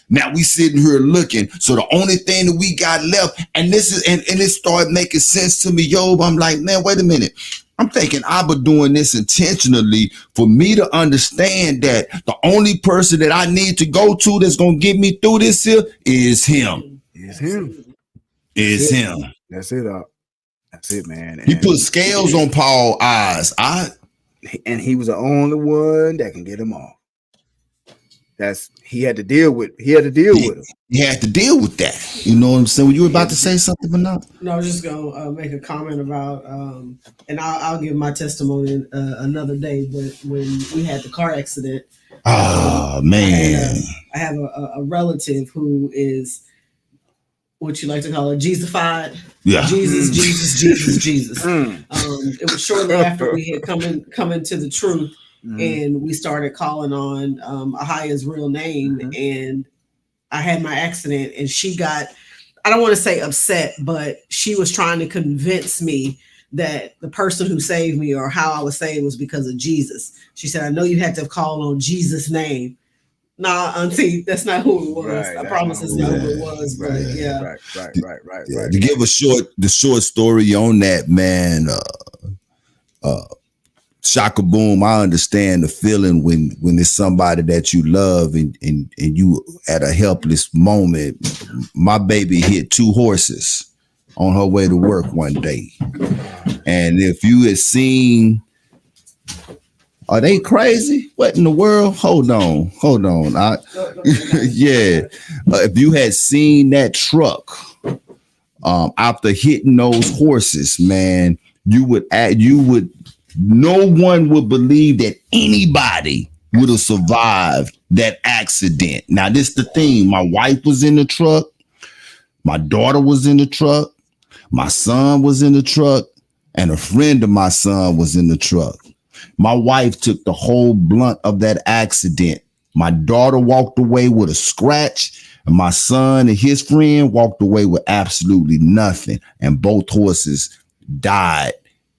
Now we sitting here looking. So the only thing that we got left, and this is and it started making sense to me, yo. I'm like, man, wait a minute. I'm thinking I've been doing this intentionally for me to understand that the only person that I need to go to that's gonna get me through this here is him. It's him. Is him. That's it. That's it, man. He put scales on Paul's eyes. And he was the only one that can get him off. He had to deal with him. He had to deal with that. You know what I'm saying? Were you about to say something or not? No, I was just gonna make a comment about, and I'll give my testimony another day. But when we had the car accident, man, I have a relative who is what you like to call it, Jesusified. Yeah. Jesus. It was shortly after we had come into the truth, and we started calling on Ahaya's real name, and I had my accident, and she got, I don't want to say upset, but she was trying to convince me that the person who saved me or how I was saved was because of Jesus. She said, I know you had to call on Jesus' name. Nah, auntie, that's not who it was. Right, I promise it's not who it was. Right, but yeah. Right. To give the short story on that, man, Shaka Boom, I understand the feeling when it's somebody that you love and you at a helpless moment. My baby hit 2 horses on her way to work one day. And if you had seen, are they crazy? What in the world? Hold on. If you had seen that truck after hitting those horses, man, no one would believe that anybody would have survived that accident. Now, this is the thing. My wife was in the truck. My daughter was in the truck. My son was in the truck. And a friend of my son was in the truck. My wife took the whole blunt of that accident. My daughter walked away with a scratch, and my son and his friend walked away with absolutely nothing. And both horses died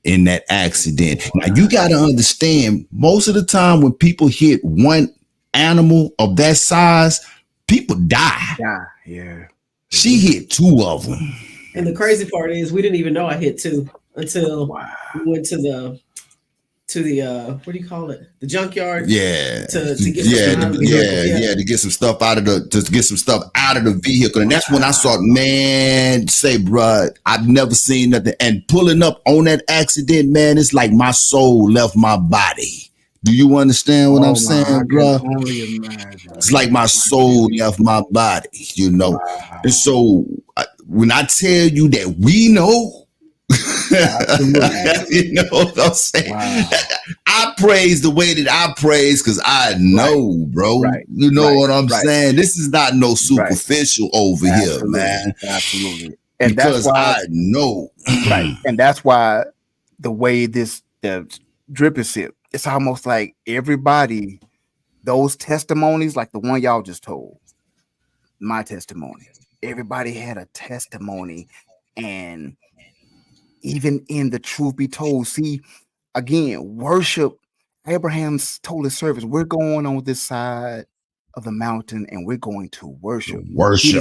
in that accident. Now, you got to understand, most of the time when people hit one animal of that size, people die. Yeah. She hit 2 of them. And the crazy part is we didn't even know I hit 2 until we went to the what do you call it? The junkyard. Yeah. To get some stuff out of the vehicle. And that's when I saw, man, say, bruh, I've never seen nothing. And pulling up on that accident, man, it's like my soul left my body. Do you understand what I'm saying, bro? It's like my soul left my body, you know. Wow. And so when I tell you that we know, you know what I'm saying? Wow. I praise the way that I praise because I know, bro. Right. You know what I'm saying? This is not no superficial over here, man. Absolutely. And because that's why I know. Right. And that's why the way the drip is it, it's almost like everybody, those testimonies, like the one y'all just told, my testimony, everybody had a testimony. And even in the truth be told, see, again, worship. Abraham's told his servants, we're going on this side of the mountain and we're going to worship. He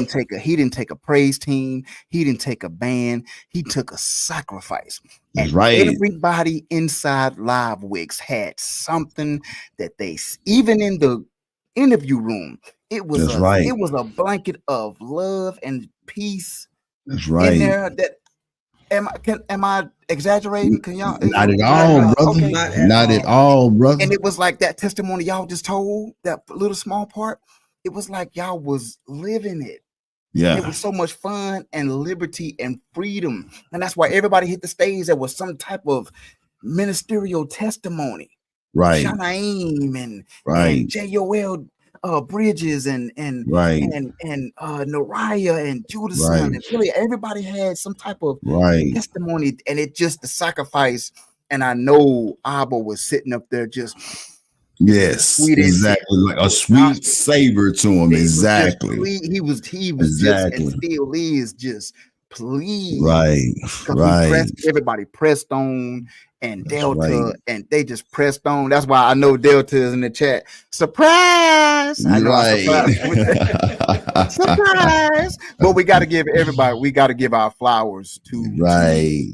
didn't take a praise team. He didn't take a band. He took a sacrifice. That's and right. Everybody inside Live Wicks had something that they, even in the interview room, it was it was a blanket of love and peace. That's right. In there that Am I exaggerating? Can y'all? Not at all, brother. Okay. Not at all, brother. And it was like that testimony y'all just told, that little small part. It was like y'all was living it. Yeah. It was so much fun and liberty and freedom. And that's why everybody hit the stage. There was some type of ministerial testimony. Right. Shanaim and J.O.L. Bridges and Nariah and Judas son, and really everybody had some type of testimony, and it just the sacrifice. And I know Abba was sitting up there just Yes, Sweetest exactly. Like a sweet savor to him. It was just Exactly. he was just and Exactly. still is just pleased. Right. Because Right. everybody pressed on and That's Delta right. and they just pressed on. That's why I know Delta is in the chat. Surprise! I know I Right. surprised with that. Surprise! But we got to give our flowers to Right.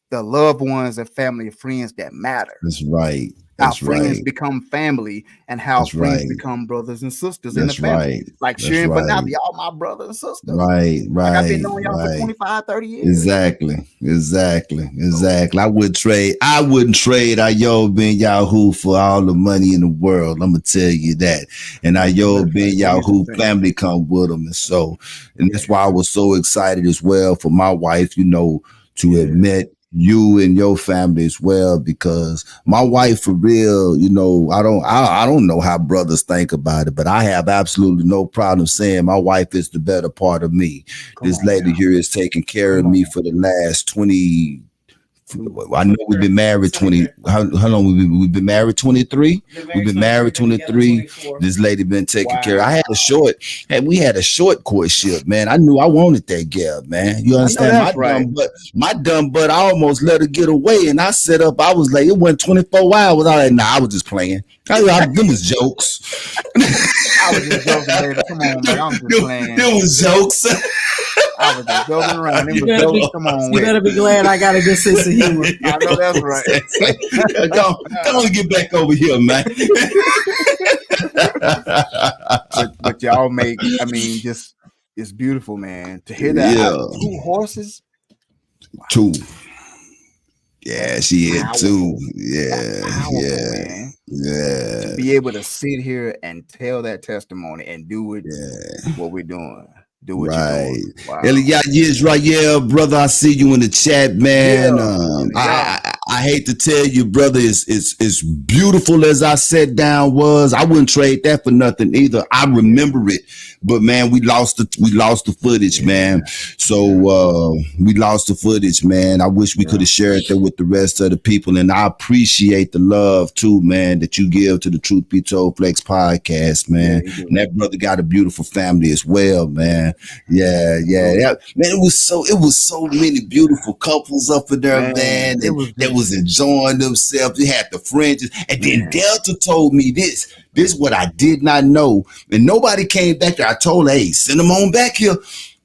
the loved ones and family and friends that matter. That's right. How That's friends right. become family and how That's friends right. become brothers and sisters in the That's family. right. Like That's Sharon, but now right. y'all my brother and sister. Right. Like I've been Right. knowing y'all for Right. 25, 30 years. Exactly. I wouldn't trade Ayo Ben Yahoo for all the money in the world. I'm gonna tell you that. And Ayo Ben Yahoo family come with them. And that's why I was so excited as well for my wife, to admit you and your family as well, because my wife, for real, I don't know how brothers think about it, but I have absolutely no problem saying my wife is the better part of me. This lady here is taking care of me for the last 20. I know we've been married 20. How long we've been married? 23. We've been married 23. This lady been taking care. We had a short courtship, man. I knew I wanted that girl, man. You understand? My dumb butt, I almost let her get away, and I set up. I was like, it wasn't 24 hours. I was just playing. Them was jokes. I was just joking, baby. Come on, man. I'm just playing. Them was jokes. I was just joking around. You better be glad I got a good sense of humor. I know that's right. Don't get back over here, man. but y'all just it's beautiful, man. To hear that 2 horses. Wow. 2. Yeah, she had 2. Man. Yeah. To be able to sit here and tell that testimony and do it, what we're doing. Do what you're doing. Wow. Right. Yeah, brother. I see you in the chat, man. I hate to tell you, brother, it's beautiful as I sat down was. I wouldn't trade that for nothing either. I remember it, but man, we lost the footage, man. So we lost the footage, man. I wish we could have shared that with the rest of the people, and I appreciate the love too, man, that you give to the Truth Be Told Flex podcast, man. And that brother got a beautiful family as well, man. Yeah. Man, it was so many beautiful couples up in there, man. That was enjoying themselves. They had the fringes. And then Delta told me this what I did not know. And nobody came back there. I told her, hey, send them on back here.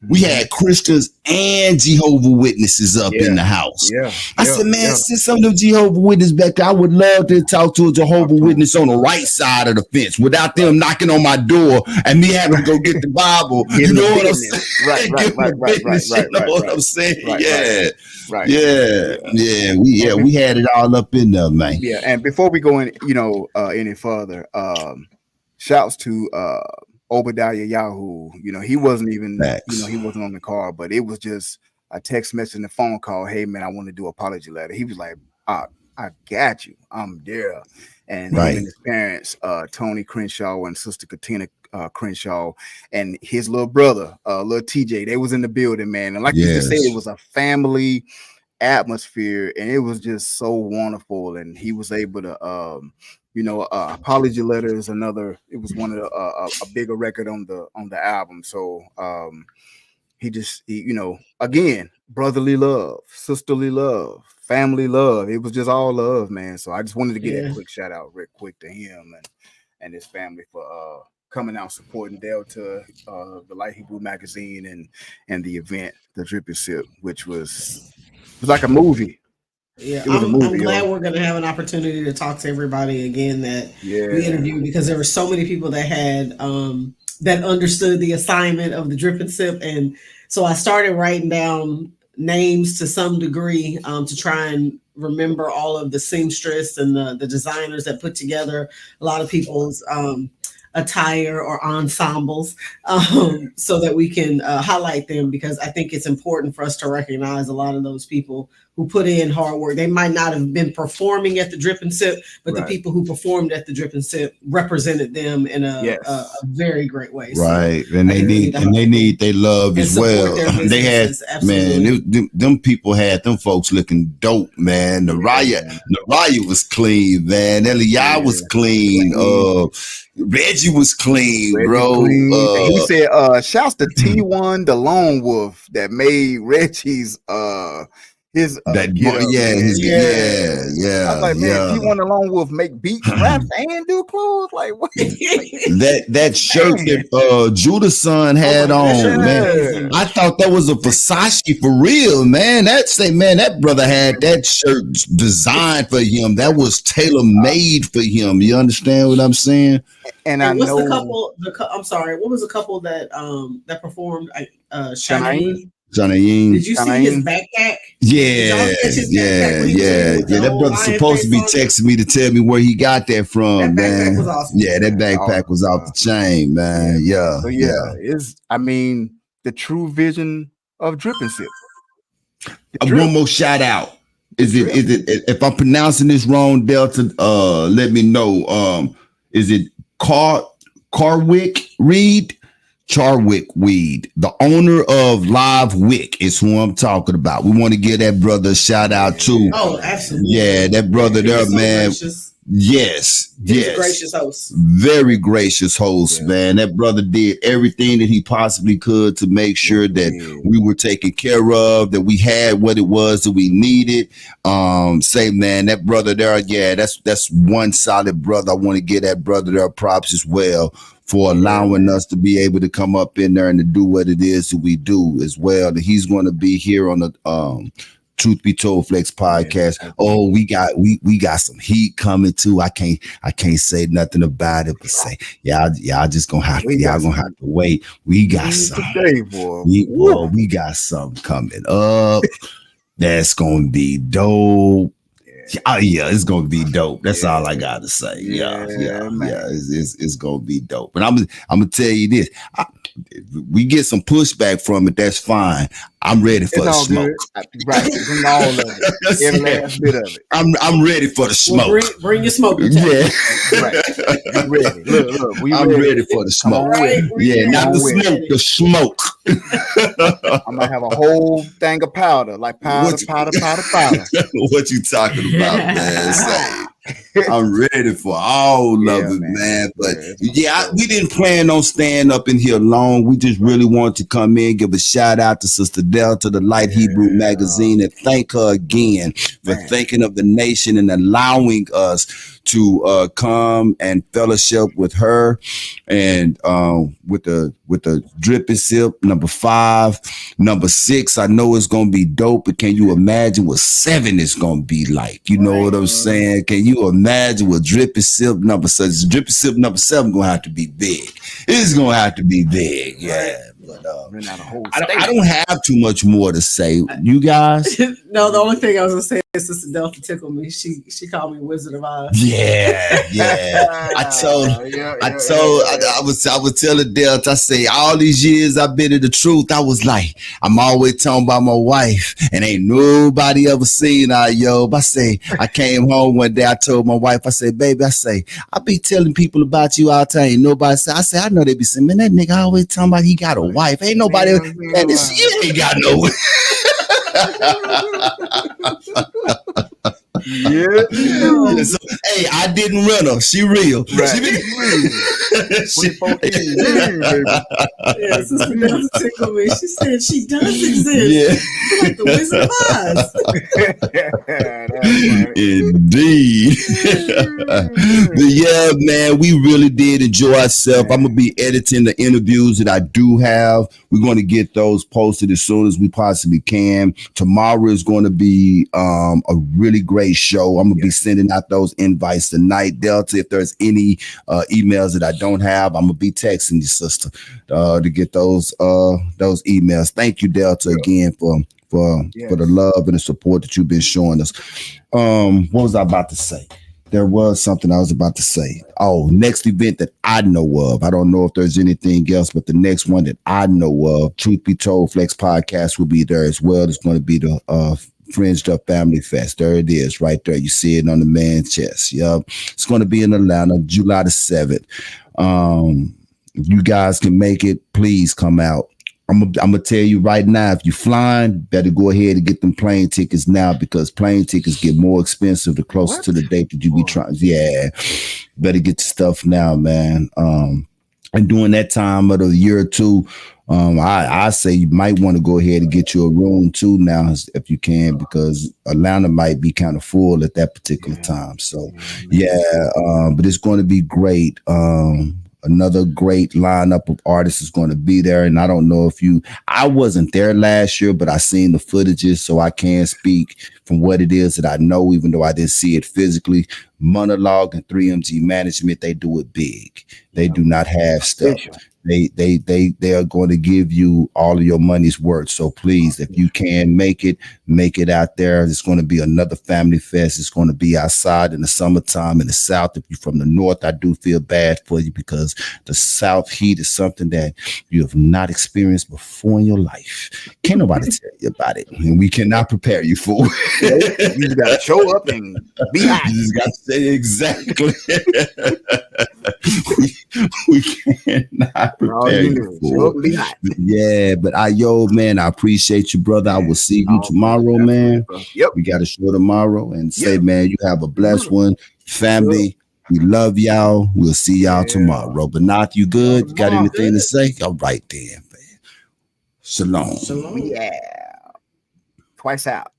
We had Christians and Jehovah Witnesses up in the house. I said, man, send some of them Jehovah Witnesses back there. I would love to talk to a Jehovah Witness on the right side of the fence without them knocking on my door and me having to go get the Bible. You know what I'm saying? Right. You know what I'm saying? Right. Yeah. We had it all up in there, man. Yeah. And before we go in, any further, shouts to Obadiah Yahoo. He wasn't even, he wasn't on the call, but it was just a text message and a phone call. Hey man, I want to do an apology letter. He was like, I got you. I'm there. And him and his parents, Tony Crenshaw and Sister Katina Crenshaw, and his little brother, little TJ, they was in the building, man. And like you just said, it was a family atmosphere, and it was just so wonderful. And he was able to apology letter is another. It was one of the a bigger record on the album. So he again, brotherly love, sisterly love, family love. It was just all love, man. So I just wanted to get a quick shout out real quick to him and his family for coming out supporting Delta, the Light Hebrew magazine, and the event, the Drip and Sip, which was like a movie. Yeah, I'm glad we're going to have an opportunity to talk to everybody again that we interviewed, because there were so many people that had that understood the assignment of the Drip and Sip, and so I started writing down names to some degree to try and remember all of the seamstress and the designers that put together a lot of people's attire or ensembles, so that we can highlight them, because I think it's important for us to recognize a lot of those people who put in hard work. They might not have been performing at the Drip and Sip, but the Right. people who performed at the Drip and Sip represented them in a very great way. Right, So and I they think we need to and they help need their love and as support well. their They had businesses, absolutely. man, them people had them folks looking dope, man. Naraya was clean, man. Eliya was clean. Reggie was clean, Reggie bro. clean. And he said, shouts to T1 the Lone Wolf that made Reggie's his that get boy, up, yeah, man. his, yeah, I was like, man, yeah. T1 the Lone Wolf make beats, raps, and do clothes. Like what? That shirt that Judah's son had on, man. I thought that was a Versace for real, man. That brother had that shirt designed for him. That was tailor made for him. You understand what I'm saying? And I what's know the couple? I'm sorry. What was the couple that that performed? Shanae. Johnny. Did you see his backpack? Yeah. That brother's supposed to be texting me to tell me where he got that from, that man. Backpack was awesome. Yeah, that backpack was off the chain, man. Yeah. So it's the true vision of Drip and Sip. One more shout out. Is it if I'm pronouncing this wrong, Delta, let me know. Is it Carwick Reed? Charwick Weed, the owner of Live Wick is who I'm talking about. We want to give that brother a shout out too. Oh, absolutely. Yeah, that brother there, man. Gracious. Yes. He's a gracious host. Very gracious host, man. That brother did everything that he possibly could to make sure that we were taken care of, that we had what it was that we needed. Say, man, that brother there, that's one solid brother. I want to give that brother there props as well for allowing us to be able to come up in there and to do what it is that we do as well. That he's going to be here on the Truth Be Told Flex podcast. Oh, we got some heat coming too. I can't say nothing about it, but say y'all just gonna have to wait. We got some. We got something coming up. That's gonna be dope. It's gonna be dope. That's all I gotta say. It's gonna be dope. But I'm gonna tell you this: we get some pushback from it. That's fine. I'm ready for the smoke. Right, bring all of it, every last bit of it. I'm ready for the smoke. Well, bring your smoke. Right, I'm ready. Look, I'm ready for the smoke. Right. Not the smoke, the smoke. I'm gonna have a whole thing of powder, like powder. What you talking about, man? Say, I'm ready for all of it, man. But we didn't plan on staying up in here long. We just really wanted to come in, give a shout out to Sister Delta, the Light Hebrew Magazine, and thank her again for thinking of the nation and allowing us to come and fellowship with her and with the Drip and Sip number 5, number 6. I know it's gonna be dope, but can you imagine what 7 is gonna be like? You know what I'm saying? Can you imagine what Drip and Sip number 6? Drip and Sip number 7 gonna have to be big. It's gonna have to be big, But I don't have too much more to say. You guys? No, the only thing I was gonna say is Sister Delta tickled me. She called me Wizard of Oz. Yeah. I was telling Delta, I say all these years I've been in the truth, I was like, I'm always talking about my wife, and ain't nobody ever seen her, yo. But I say, I came home one day, I told my wife, I said, baby, I be telling people about you all the time. Ain't nobody say, I know they be saying, man, that nigga always talking about he got a wife. Ain't nobody, and she ain't got no. So, hey, I didn't run her. She real. Right. She been Yeah, Sister Delta tickled me. She said she does exist. Like the Wizard of Oz. Indeed. But man, we really did enjoy ourselves. I'm gonna be editing the interviews that I do have. We're going to get those posted as soon as we possibly can. Tomorrow is going to be a really great show. I'm gonna be sending out those invites tonight. Delta, if there's any emails that I don't have, I'm gonna be texting you, sister, to get those emails. Thank you, Delta, again for the love and the support that you've been showing us. What was I about to say? There was something I was about to say. Oh, next event that I know of. I don't know if there's anything else, but the next one that I know of, Truth Be Told Flex Podcast will be there as well. It's going to be the Fringed Up Family Fest. There it is, right there. You see it on the man's chest. Yep. It's going to be in Atlanta, July the 7th. You guys can make it. Please come out. I'm gonna tell you right now, if you're flying, better go ahead and get them plane tickets now, because plane tickets get more expensive the closer to the date that you be trying. Yeah, better get the stuff now, man. And during that time of the year or two, I say you might want to go ahead and get you a room too now, if you can, because Atlanta might be kind of full at that particular time. So but it's going to be great. Another great lineup of artists is going to be there. And I don't know if I wasn't there last year, but I seen the footages, so I can speak from what it is that I know, even though I didn't see it physically. Monologue and 3MG Management, they do it big. They do not have stuff. They are going to give you all of your money's worth. So please, if you can make it out there. It's going to be another family fest. It's going to be outside in the summertime in the South. If you're from the North, I do feel bad for you, because the South heat is something that you have not experienced before in your life. Can't nobody tell you about it, and we cannot prepare you for it. You got to show up and be hot. You just got to say exactly. we cannot prepare you for it. Yeah, but man, I appreciate you, brother. I will see you tomorrow, man. Yep. We got a show tomorrow, and say, man, you have a blessed one. Family, we love y'all. We'll see y'all tomorrow. But not you good? You got anything to say? All right then, man. Shalom. Yeah. Twice out.